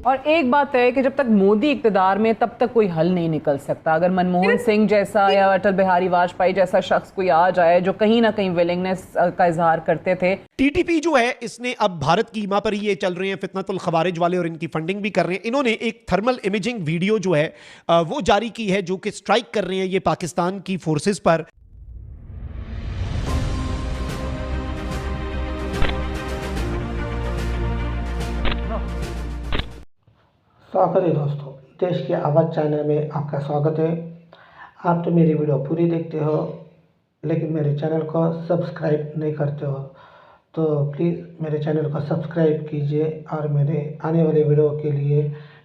और एक बात है कि जब तक मोदी इक़्तिदार में तब तक कोई हल नहीं निकल सकता। अगर मनमोहन सिंह जैसा या अटल बिहारी वाजपेयी जैसा शख्स कोई आ जाए जो कहीं ना कहीं विलिंगनेस का इजहार करते थे। टीटीपी जो है इसने अब भारत की ईमा पर ही ये चल रहे हैं फितनतुल खवारिज वाले और इनकी फंडिंग भी कर रहे हैं। इन्होंने एक थर्मल इमेजिंग वीडियो जो है वो जारी की है जो कि स्ट्राइक कर रहे हैं ये पाकिस्तान की फोर्सेस पर। स्वागत है दोस्तों, देश की आवाज़ चैनल में आपका स्वागत है। आप तो मेरी वीडियो पूरी देखते हो लेकिन मेरे चैनल को सब्सक्राइब नहीं करते हो, तो प्लीज़ मेरे चैनल को सब्सक्राइब कीजिए और मेरे आने वाले वीडियो के लिए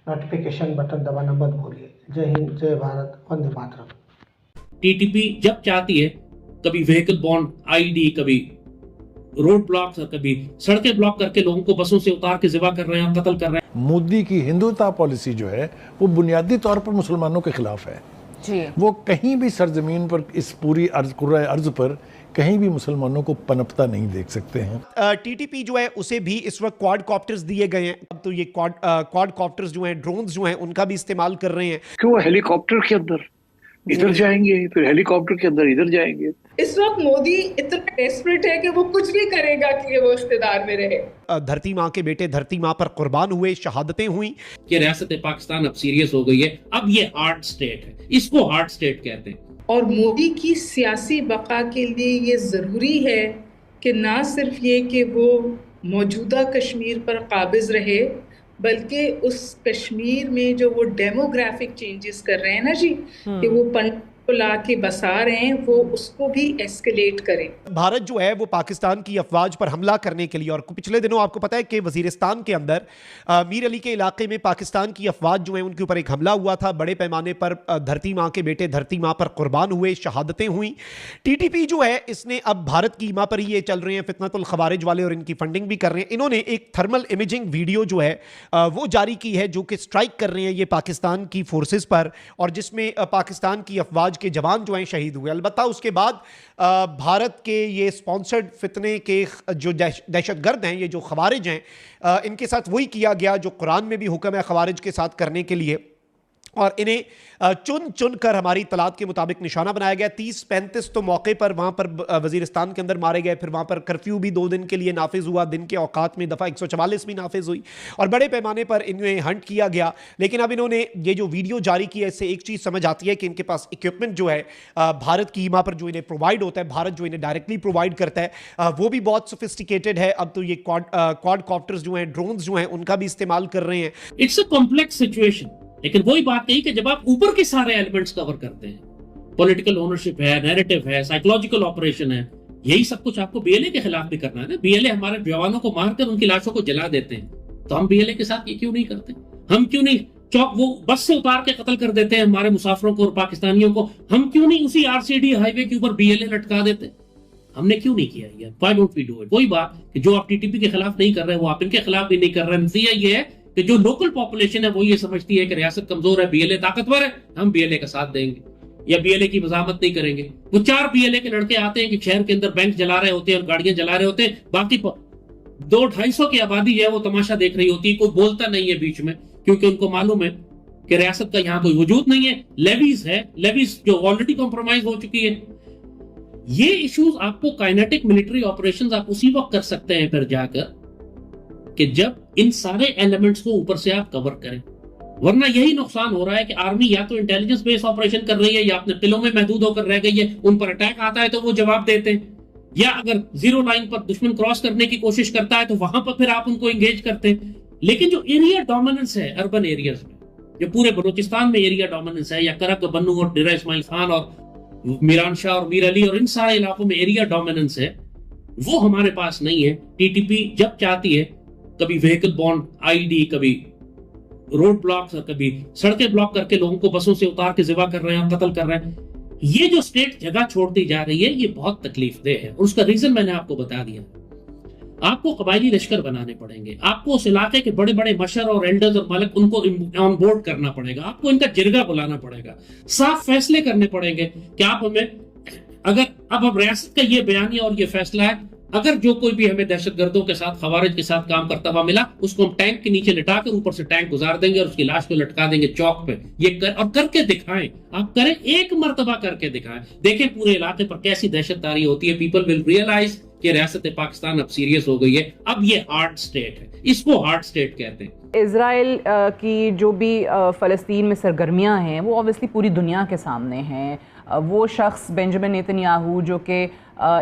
नोटिफिकेशन बटन दबाना मत भूलिए। जय हिंद, जय भारत, वंदे मातरम। टीटीपी जब चाहती है कभी व्हीकल बॉन्ड आईडी, कभी रोड ब्लॉक, कभी सड़कें ब्लॉक करके लोगों को बसों से उतार के ज़िबा कर रहे हैं, कत्ल कर रहे हैं। मोदी की हिंदुत्व पॉलिसी जो है वो बुनियादी तौर पर मुसलमानों के खिलाफ है जी। वो कहीं भी सरजमीन पर इस पूरी अर्ज पर कहीं भी मुसलमानों को पनपता नहीं देख सकते हैं। टीटीपी जो है उसे भी इस वक्त क्वाड कॉप्टर्स दिए गए हैं। अब तो ये क्वाड कॉप्टर्स जो हैं, ड्रोन्स जो हैं, उनका भी इस्तेमाल कर रहे हैं। क्यों हेलीकॉप्टर के अंदर इधर जाएंगे, फिर हेलीकॉप्टर के अंदर इधर जाएंगे। इस वक्त मोदी इतना डेस्परेट है कि वो कुछ भी करेगा कि वो इख्तिदार में रहे। धरती माँ के बेटे धरती माँ पर कुर्बान हुए, शहादतें हुई। कि रियासत पाकिस्तान अब सीरियस हो गई है, अब ये हार्ड स्टेट है, इसको हार्ड स्टेट कहते हैं। और मोदी की सियासी बका के लिए ये जरूरी है कि ना सिर्फ ये कि वो मौजूदा कश्मीर पर काबिज रहे, बल्कि उस कश्मीर में जो वो डेमोग्राफिक चेंजेस कर रहे हैं ना जी, कि वो पंडित को ला के बसा रहे हैं, वो उसको भी एस्केलेट करें। भारत जो है वो पाकिस्तान की अफवाज पर हमला करने के लिए, और पिछले दिनों आपको पता है कि वजीरिस्तान के अंदर मीर अली के इलाके में पाकिस्तान की अफवाज जो है उनके ऊपर एक हमला हुआ था। बड़े पैमाने पर धरती माँ के बेटे धरती माँ पर कुर्बान हुए, शहादतें हुई। टीटीपी जो है इसने अब भारत की ईमा पर ही ये चल रहे हैं फितनतुल खवारिज वाले और इनकी फंडिंग भी कर रहे हैं। इन्होंने एक थर्मल इमेजिंग वीडियो जो है वो जारी की है जो कि स्ट्राइक कर रहे हैं ये पाकिस्तान की फोर्सेस पर, और जिसमें पाकिस्तान की अफवाज के जवान जो हैं शहीद हुए। अलबत्ता उसके बाद भारत के ये स्पॉन्सर्ड फितने के जो दहशतगर्द हैं, ये जो खवारिज हैं, इनके साथ वही किया गया जो कुरान में भी हुक्म है खवारिज के साथ करने के लिए, और इन्हें चुन चुन कर हमारी तलात के मुताबिक निशाना बनाया गया। 30-35 तो मौके पर वहाँ पर वजीरिस्तान के अंदर मारे गए। फिर वहाँ पर कर्फ्यू भी 2 दिन के लिए नाफिज हुआ, दिन के औकात में दफ़ा 144 भी नाफिज हुई, और बड़े पैमाने पर इन्हें हंट किया गया। लेकिन अब इन्होंने ये जो वीडियो जारी की है, इससे एक चीज़ समझ आती है कि इनके पास इक्विपमेंट जो है भारत की ईमा पर जो इन्हें प्रोवाइड होता है, भारत जो इन्हें डायरेक्टली प्रोवाइड करता है, वो भी बहुत सोफिस्टिकेटेड है। अब तो ये क्वाड कॉप्टर्स जो हैं, ड्रोन्स जो हैं, उनका भी इस्तेमाल कर रहे हैं। इट्स अ कॉम्प्लेक्स सिचुएशन, लेकिन वही बात नहीं कि जब आप ऊपर के सारे एलिमेंट्स कवर करते हैं, पॉलिटिकल ओनरशिप है, नैरेटिव है, साइकोलॉजिकल ऑपरेशन है, यही सब कुछ आपको बीएलए के खिलाफ भी करना है ना। बीएलए हमारे जवानों को मारकर उनकी लाशों को जला देते हैं, तो हम बीएलए के साथ ये क्यों नहीं करते? हम क्यों नहीं वो बस से उतार के कत्ल कर देते हैं हमारे मुसाफिरों को और पाकिस्तानियों को? हम क्यों नहीं उसी आरसीडी हाईवे के ऊपर बीएलए लटका देते? हमने क्यों नहीं किया ये? Why don't we do it? वही बात कि जो आप टीटीपी के खिलाफ नहीं कर रहे, वो आप इनके खिलाफ भी नहीं कर रहे। नतीजा ये है कि जो लोकल पॉपुलेशन है वो ये समझती है कि रियासत कमजोर है, बीएलए ताकतवर है, हम बीएलए का साथ देंगे या बीएलए की मजामत नहीं करेंगे। वो 4 बीएलए के लड़के आते हैं कि शहर के अंदर बैंक जला रहे होते हैं और गाड़ियां जला रहे होते हैं, बाकी 200-250 की आबादी है वो तमाशा देख रही होती है, कोई बोलता नहीं है बीच में, क्योंकि उनको मालूम है कि रियासत का यहाँ कोई वजूद नहीं है। लेवीज है, लेवीज जो ऑलरेडी कॉम्प्रोमाइज हो चुकी है। ये इश्यूज आपको काइनेटिक मिलिट्री ऑपरेशंस आप उसी वक्त कर सकते हैं फिर जाकर कि जब इन सारे एलिमेंट्स को ऊपर से आप कवर करें, वरना यही नुकसान हो रहा है कि आर्मी या तो इंटेलिजेंस बेस्ड ऑपरेशन कर रही है या अपने किलों में महदूद होकर रह गई है। उन पर अटैक आता है तो वो जवाब देते हैं, या अगर जीरो लाइन पर दुश्मन क्रॉस करने की कोशिश करता है तो वहां पर फिर आप उनको एंगेज करते हैं। लेकिन जो एरिया डोमिनेंस है अर्बन एरियाज में, जो पूरे बलूचिस्तान में एरिया डोमिनेंस है, या करक, बन्नू और डेरा इस्माइल खान और मीरान शाह और मीर अली और इन सारे इलाकों में एरिया डोमिनेंस है, वो हमारे पास नहीं है। टीटीपी जब चाहती है कभी व्हीकल बॉन्ड आईडी, कभी रोड ब्लॉक, कभी सड़कें ब्लॉक करके लोगों को बसों से उतार के ज़िबा कर रहे हैं, कत्ल कर रहे हैं। ये जो स्टेट जगह छोड़ती जा रही है, ये बहुत तकलीफदेह है, और उसका रीजन मैंने आपको बता दिया। आपको कबायली लश्कर बनाने पड़ेंगे, आपको उस इलाके के बड़े बड़े मशर और एल्डर्स और मालिक उनको ऑन बोर्ड करना पड़ेगा, आपको इनका जिरगा बुलाना पड़ेगा, साफ फैसले करने पड़ेंगे कि आप हमें, अगर अब रियासत का ये बयानिया और ये फैसला है अगर जो कोई भी हमें दहशतगर्दों के साथ, खवारिज के साथ काम करता हुआ मिला, उसको हम टैंक के नीचे लिटा कर ऊपर से टैंक गुजार देंगे और उसकी लाश को लटका देंगे चौक पे। ये और करके दिखाएं, आप करें, एक मर्तबा करके दिखाएं, देखें पूरे इलाके पर कैसी दहशतदारी होती है। पीपल विल रियलाइज कि रियासत पाकिस्तान अब सीरियस हो गई है, अब ये हार्ड स्टेट है, इसको हार्ड स्टेट कहते हैं। इज़राइल की जो भी फ़लस्तीन में सरगर्मियां हैं वो ऑब्वियसली पूरी दुनिया के सामने हैं। वो शख्स बेंजामिन नेतन्याहू जो कि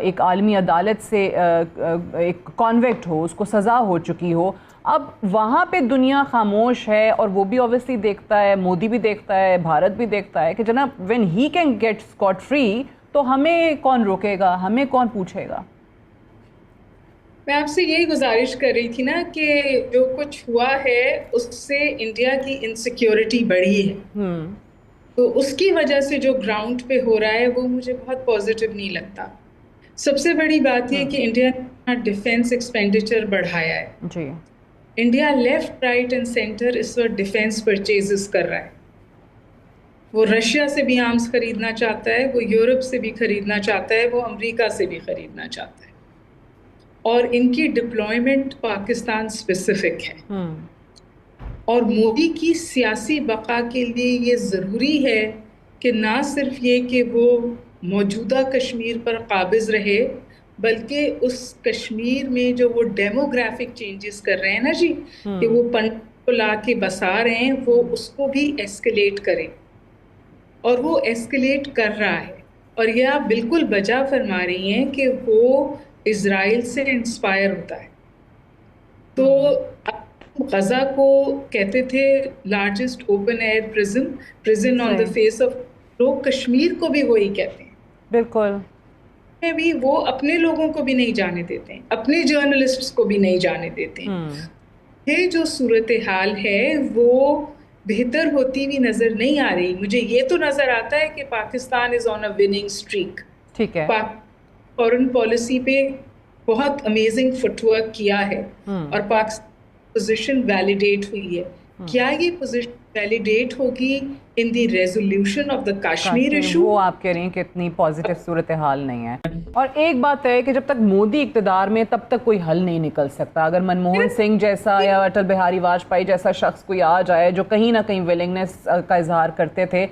एक आलमी अदालत से एक कॉन्विक्ट हो, उसको सज़ा हो चुकी हो, अब वहाँ पे दुनिया खामोश है और वो भी ऑब्वियसली देखता है, मोदी भी देखता है, भारत भी देखता है कि जनाब when he can get scot free तो हमें कौन रोकेगा, हमें कौन पूछेगा। मैं आपसे यही गुजारिश कर रही थी ना कि जो कुछ हुआ है उससे इंडिया की इनसिक्योरिटी बढ़ी है, तो उसकी वजह से जो ग्राउंड पे हो रहा है वो मुझे बहुत पॉजिटिव नहीं लगता। सबसे बड़ी बात ये कि इंडिया ने डिफेंस एक्सपेंडिचर बढ़ाया है जी। India left right and centre इस वक्त डिफेंस परचेजेस कर रहा है। वो रशिया से भी आर्म्स खरीदना चाहता है, वो यूरोप से भी खरीदना चाहता है, वो अमेरिका से भी खरीदना चाहता है, और इनकी डिप्लॉयमेंट पाकिस्तान स्पेसिफिक है। और मोदी की सियासी बका के लिए ये ज़रूरी है कि ना सिर्फ ये कि वो मौजूदा कश्मीर पर काबिज रहे, बल्कि उस कश्मीर में जो वो डेमोग्राफिक चेंजेस कर रहे हैं ना जी, कि वो पंडित को ला के बसा रहे हैं, वो उसको भी एस्केलेट करें, और वो एस्केलेट कर रहा है। और ये आप बिल्कुल बजा फरमा रही हैं कि वो इज़राइल से इंस्पायर होता है। तो गजा को कहते थे largest open air prison on the face of, लोग कश्मीर को भी वही कहते हैं। बिल्कुल भी वो अपने लोगों को भी नहीं जाने देते हैं, अपने जर्नलिस्ट्स को भी नहीं जाने देते हैं। ये जो सूरत हाल है वो बेहतर होती हुई नजर नहीं आ रही। मुझे ये तो नजर आता है कि Pakistan is on a winning streak. ठीक है, फॉरेन पॉलिसी पे बहुत अमेजिंग फुटवर्क किया है और पाकिस्तान पोजीशन वैलिडेट हुई है। क्या ये पोजीशन वैलिडेट होगी in the resolution of the Kashmir issue? वो आप कह रही हैं कि इतनी पॉजिटिव सूरत हाल नहीं है। और एक बात है कि जब तक मोदी इक़्तिदार में तब तक कोई हल नहीं निकल सकता। अगर मनमोहन सिंह जैसा या अटल बिहारी वाजपेयी जैसा शख्स कोई आ जाए जो कहीं ना कहीं विलिंगनेस का इजहार करते थे